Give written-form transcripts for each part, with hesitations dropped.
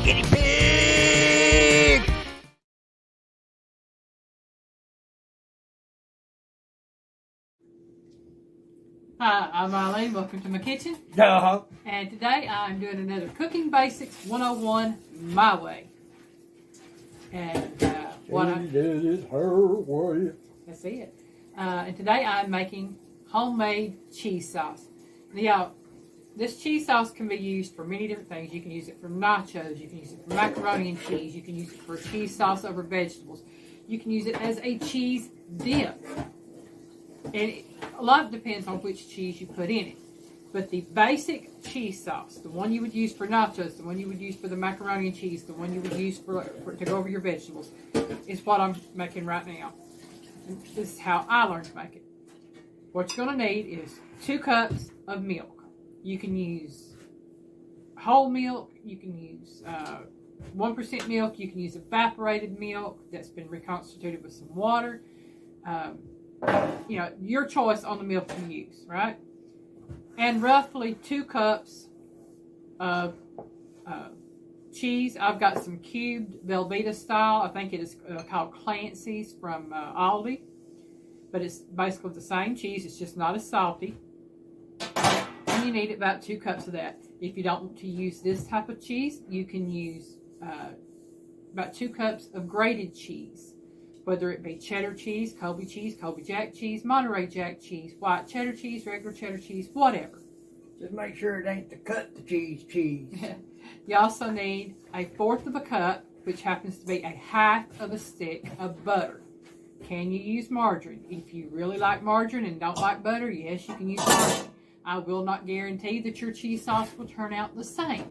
guinea pig! Hi, I'm Alyne. Welcome to my kitchen. Uh-huh. And today I'm doing another Cooking Basics 101 my way. And what I did it her way. That's it. And today I'm making homemade cheese sauce. Now, this cheese sauce can be used for many different things. You can use it for nachos. You can use it for macaroni and cheese. You can use it for cheese sauce over vegetables. You can use it as a cheese dip. And a lot depends on which cheese you put in it. But the basic cheese sauce, the one you would use for nachos, the one you would use for the macaroni and cheese, the one you would use for to go over your vegetables, is what I'm making right now. And this is how I learned to make it. What you're going to need is 2 cups of milk. You can use whole milk. You can use 1% milk. You can use evaporated milk that's been reconstituted with some water. You know, your choice on the milk you use, right? And roughly 2 cups of cheese. I've got some cubed Velveeta style. I think it is called Clancy's from Aldi. But it's basically the same cheese. It's just not as salty. And you need about 2 cups of that. If you don't want to use this type of cheese, you can use about 2 cups of grated cheese. Whether it be cheddar cheese, Colby Jack cheese, Monterey Jack cheese, white cheddar cheese, regular cheddar cheese, whatever. Just make sure it ain't the cut the cheese. You also need 1/4 of a cup, which happens to be 1/2 of a stick of butter. Can you use margarine? If you really like margarine and don't like butter, yes, you can use margarine. I will not guarantee that your cheese sauce will turn out the same.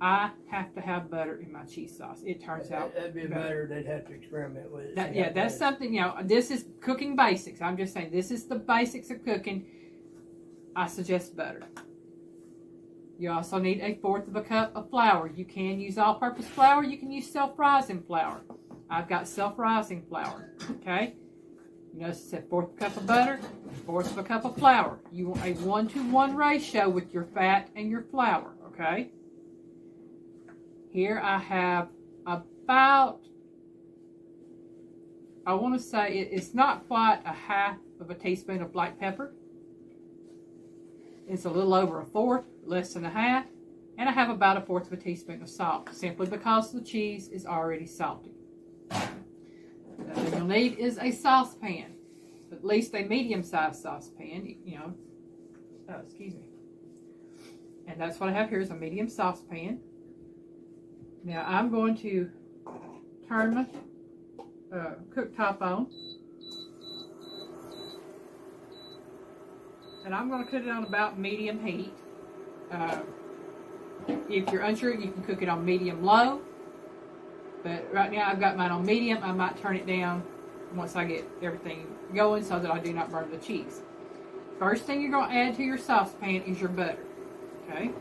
I have to have butter in my cheese sauce. It turns out that'd be better. They'd have to experiment with it. Yeah, that's something, you know, this is cooking basics. I'm just saying this is the basics of cooking. I suggest butter. You also need 1/4 of a cup of flour. You can use all-purpose flour. You can use self-rising flour. I've got self-rising flour, okay? You notice it said 1/4 cup of butter, 1/4 of a cup of flour. You want a 1-to-1 ratio with your fat and your flour, okay? Here I have about, I want to say it's not quite 1/2 of a teaspoon of black pepper. It's a little over 1/4, less than 1/2. And I have about 1/4 of a teaspoon of salt, simply because the cheese is already salty. The thing you'll need is a saucepan, at least a medium-sized saucepan, you know. Oh, excuse me. And that's what I have here is a medium saucepan. Now I'm going to turn my cooktop on. And I'm going to cook it on about medium heat. If you're unsure, you can cook it on medium-low. But right now I've got mine on medium. I might turn it down once I get everything going so that I do not burn the cheese. First thing you're going to add to your saucepan is your butter. Okay?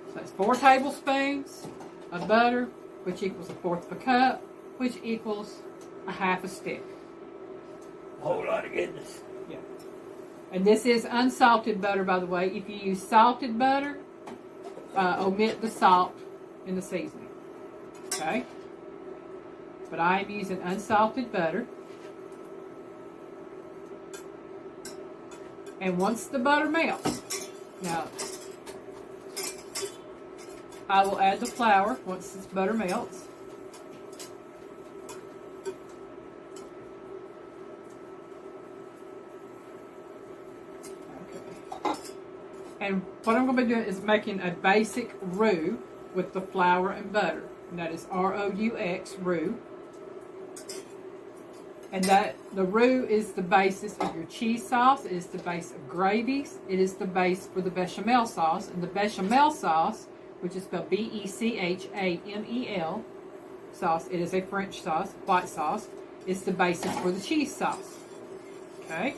So that's 4 tablespoons of butter, which equals 1/4 of a cup, which equals 1/2 a stick. A whole lot of goodness. Yeah. And this is unsalted butter, by the way. If you use salted butter, omit the salt in the seasoning. Okay? But I am using unsalted butter. And once the butter melts, now I will add the flour once this butter melts. Okay. And what I'm going to be doing is making a basic roux with the flour and butter. And that is R-O-U-X, roux. And that the roux is the basis of your cheese sauce. It is the base of gravies. It is the base for the bechamel sauce. And the bechamel sauce, which is spelled B-E-C-H-A-M-E-L sauce. It is a French sauce, white sauce. It's the basis for the cheese sauce. Okay?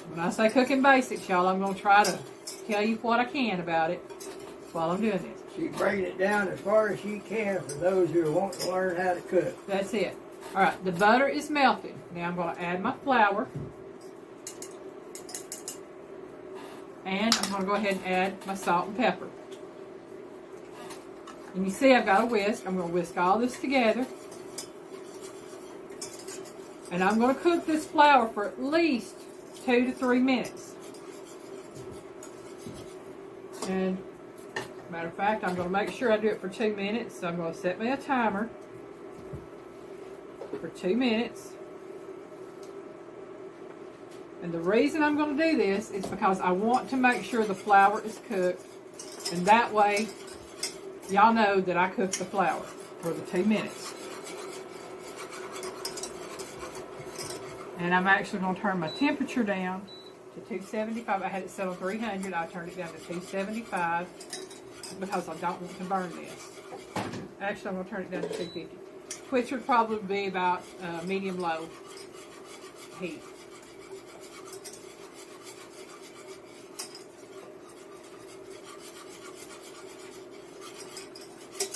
When I say cooking basics, y'all, I'm going to try to tell you what I can about it while I'm doing this. She's breaking it down as far as she can for those who want to learn how to cook. That's it. All right, the butter is melted. Now I'm going to add my flour. And I'm going to go ahead and add my salt and pepper. And you see I've got a whisk. I'm going to whisk all this together. And I'm going to cook this flour for at least 2 to 3 minutes. And matter of fact, I'm going to make sure I do it for 2 minutes. So I'm going to set me a timer for 2 minutes. And the reason I'm going to do this is because I want to make sure the flour is cooked. And that way, y'all know that I cooked the flour for the 2 minutes. And I'm actually going to turn my temperature down to 275. I had it set on 300. I turned it down to 275 because I don't want to burn this. Actually, I'm going to turn it down to 250, which would probably be about medium-low heat.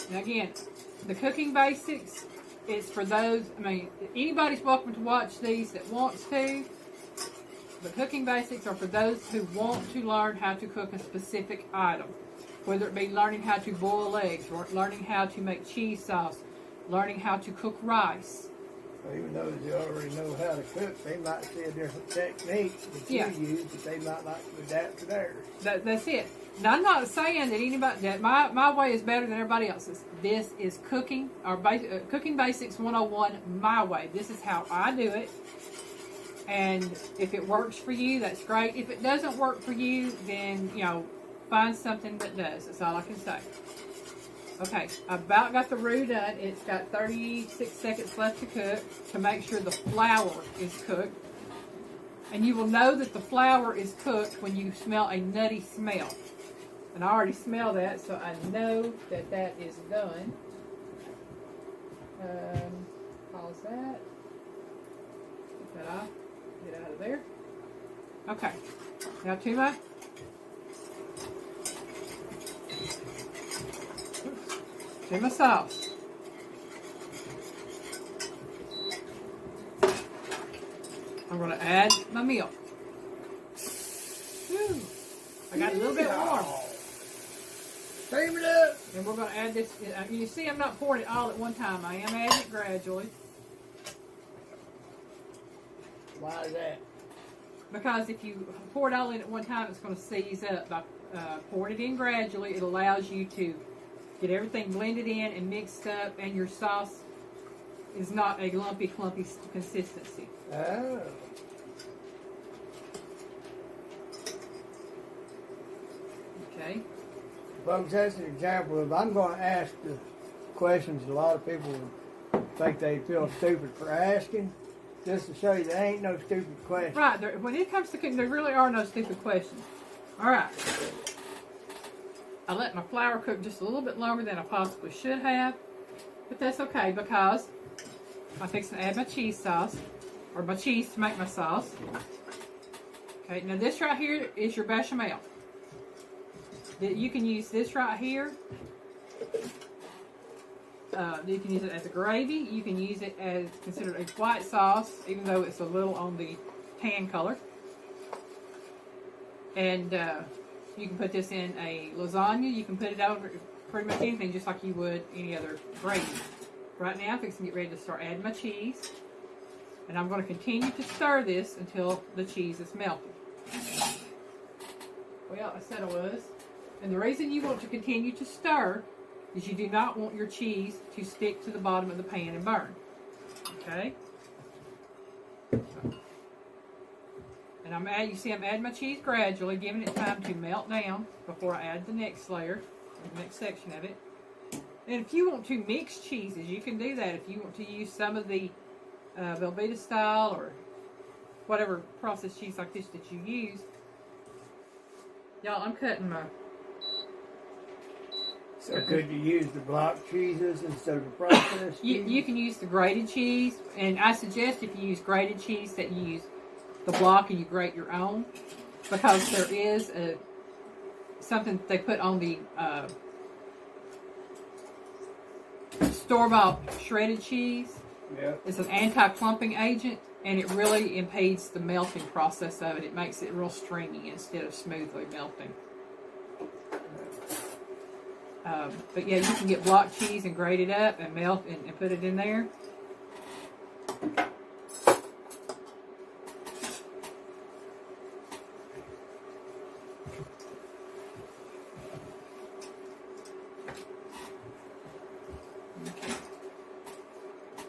Now again, the cooking basics is for those, I mean, anybody's welcome to watch these that wants to. The cooking basics are for those who want to learn how to cook a specific item. Whether it be learning how to boil eggs, or learning how to make cheese sauce, learning how to cook rice. Even though they already know how to cook, they might see a different technique that you use that they might like to adapt to theirs. That's it. Now, I'm not saying that anybody that my way is better than everybody else's. This is cooking cooking basics 101 my way. This is how I do it. And if it works for you, that's great. If it doesn't work for you, then find something that does. That's all I can say. Okay, I about got the roux done. It's got 36 seconds left to cook to make sure the flour is cooked. And you will know that the flour is cooked when you smell a nutty smell. And I already smell that, so I know that that is done. Pause that. Get that off. Get out of there. Okay. Now to my sauce. I'm going to add my milk. Whew. I got a little bit warm. Steam it up. And we're going to add this. You see I'm not pouring it all at one time. I am adding it gradually. Why is that? Because if you pour it all in at one time, it's going to seize up. By pouring it in gradually, it allows you to get everything blended in and mixed up, and your sauce is not a lumpy, clumpy consistency. Oh. Okay. Folks, that's an example of, I'm going to ask the questions a lot of people think they feel stupid for asking, just to show you there ain't no stupid questions. Right. When it comes to cooking, there really are no stupid questions. All right. I let my flour cook just a little bit longer than I possibly should have, but that's okay because I'm fixing to add my cheese sauce, or my cheese to make my sauce. Okay, now this right here is your bechamel. You can use this right here. You can use it as a gravy. You can use it as considered a white sauce, even though it's a little on the tan color. And you can put this in a lasagna. You can put it over pretty much anything, just like you would any other gravy. Right now, I'm fixing to get ready to start adding my cheese. And I'm going to continue to stir this until the cheese is melted. Well, I said I was. And the reason you want to continue to stir is you do not want your cheese to stick to the bottom of the pan and burn. Okay? And you see I'm adding my cheese gradually, giving it time to melt down before I add the next layer, the next section of it. And if you want to mix cheeses, you can do that. If you want to use some of the Velveeta style or whatever processed cheese like this that you use. Y'all, I'm cutting my... So could you use the block cheeses instead of the processed cheese? You can use the grated cheese, and I suggest if you use grated cheese that you use the block and you grate your own, because there is something they put on the store-bought shredded cheese. Yeah. It's an anti-clumping agent, and it really impedes the melting process of it. It makes it real stringy instead of smoothly melting. But yeah, you can get block cheese and grate it up and melt and put it in there.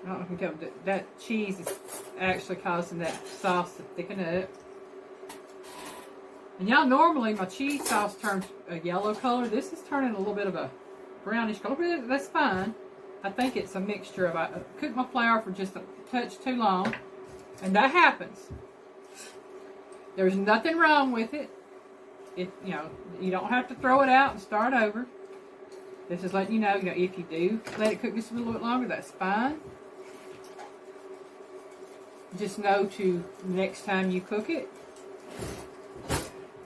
I don't know if you can tell, that cheese is actually causing that sauce to thicken up. And y'all, normally my cheese sauce turns a yellow color. This is turning a little bit of a brownish color, but that's fine. I think it's a mixture of, I cooked my flour for just a touch too long, and that happens. There's nothing wrong with it. You know, you don't have to throw it out and start over. This is letting you know, if you do let it cook just a little bit longer, that's fine. Just know to, next time you cook it,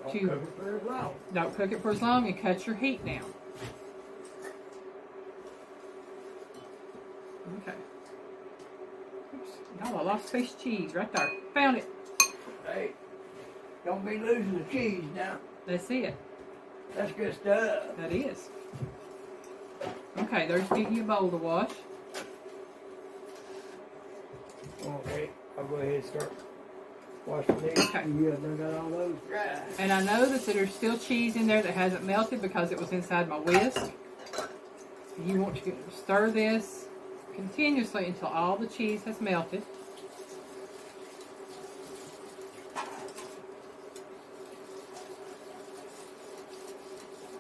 Don't cook it for as long. Don't cook it for as long and cut your heat down. Okay. Oops. Y'all, I lost a piece of cheese right there. Found it. Hey, don't be losing the cheese now. That's it. That's good stuff. That is. Okay, there's Biggie a bowl to wash. Okay, I'll go ahead and start washing these. Okay. You done got all those dry. And I know that there's still cheese in there that hasn't melted because it was inside my whisk. You want to stir this continuously until all the cheese has melted.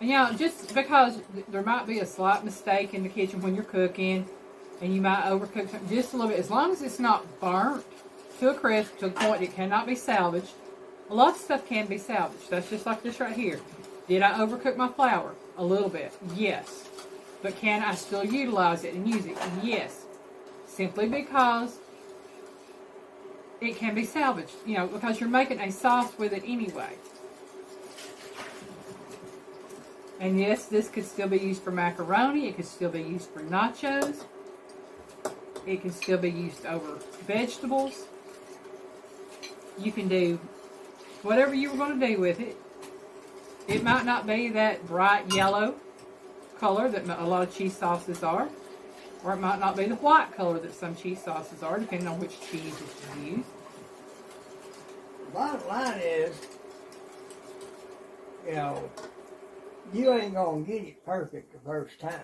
And just because there might be a slight mistake in the kitchen when you're cooking, and you might overcook something just a little bit, as long as it's not burnt to a crisp to the point it cannot be salvaged. A lot of stuff can be salvaged. That's just like this right here. Did I overcook my flour? A little bit. Yes. But can I still utilize it and use it? Yes. Simply because it can be salvaged. Because you're making a sauce with it anyway. And yes, this could still be used for macaroni. It could still be used for nachos. It can still be used over vegetables. You can do whatever you were going to do with it. It might not be that bright yellow color that a lot of cheese sauces are. Or it might not be the white color that some cheese sauces are, depending on which cheese is used. The bottom line is, you ain't going to get it perfect the first time.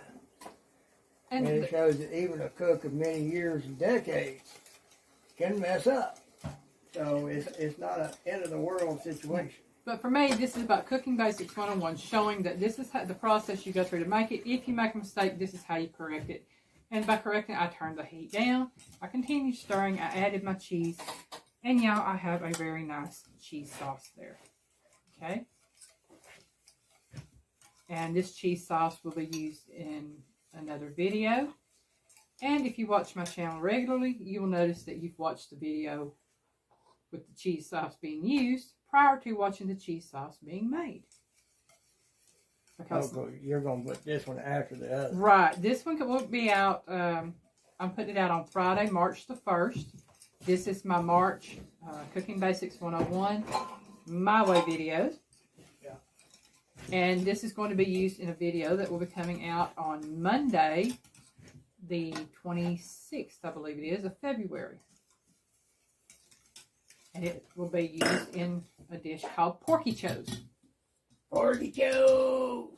And it shows that even a cook of many years and decades can mess up. So it's not an end of the world situation. But for me, this is about Cooking Basics 101, showing that this is the process you go through to make it. If you make a mistake, this is how you correct it. And by correcting it, I turned the heat down. I continued stirring. I added my cheese. And I have a very nice cheese sauce there. Okay? And this cheese sauce will be used in another video. And if you watch my channel regularly, you will notice that you've watched the video with the cheese sauce being used prior to watching the cheese sauce being made. Because you're going to put this one after the other. Right. This one won't be out. I'm putting it out on Friday, March the 1st. This is my March Cooking Basics 101 My Way videos. And this is going to be used in a video that will be coming out on Monday, the 26th, I believe it is, of February. And it will be used in a dish called Porky Chose. Porky Chose!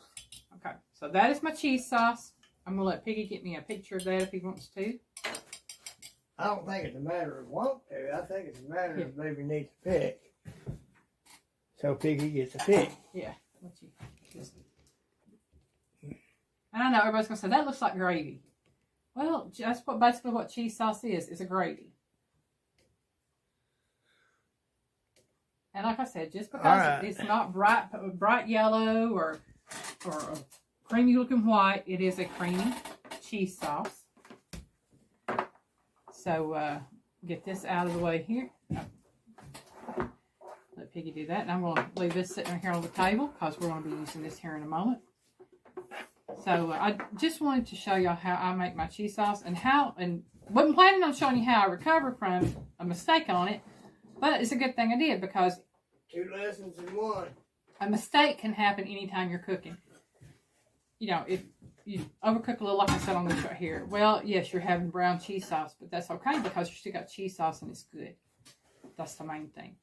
Okay, so that is my cheese sauce. I'm going to let Piggy get me a picture of that if he wants to. I don't think it's a matter of want to. I think it's a matter of baby needs to pick. So Piggy gets a pick. Yeah. And I know everybody's going to say, that looks like gravy. Well, that's basically what cheese sauce is. It's a gravy. And like I said, just because it's not bright yellow or creamy looking white, it is a creamy cheese sauce. So get this out of the way here. Let Piggy do that. And I'm going to leave this sitting here on the table because we're going to be using this here in a moment. So I just wanted to show y'all how I make my cheese sauce and wasn't planning on showing you how I recovered from a mistake on it, but it's a good thing I did because 2 lessons in 1. A mistake can happen anytime you're cooking. if you overcook a little, like I said on this right here, well, yes, you're having brown cheese sauce, but that's okay because you still got cheese sauce and it's good. That's the main thing.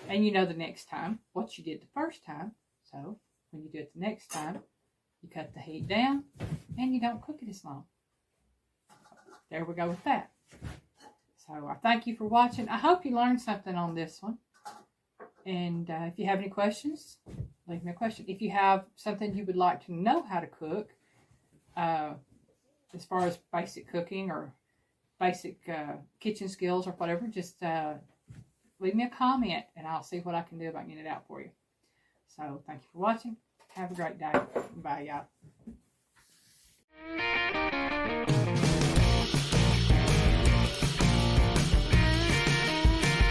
And you know the next time what you did the first time. So when you do it the next time, you cut the heat down and you don't cook it as long. There we go with that. So I thank you for watching. I hope you learned something on this one. And if you have any questions, leave me a question. If you have something you would like to know how to cook, as far as basic cooking or basic kitchen skills or whatever, just leave me a comment and I'll see what I can do about getting it out for you. So thank you for watching. Have a great day. Bye, y'all.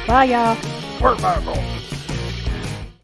Bye, y'all. Work,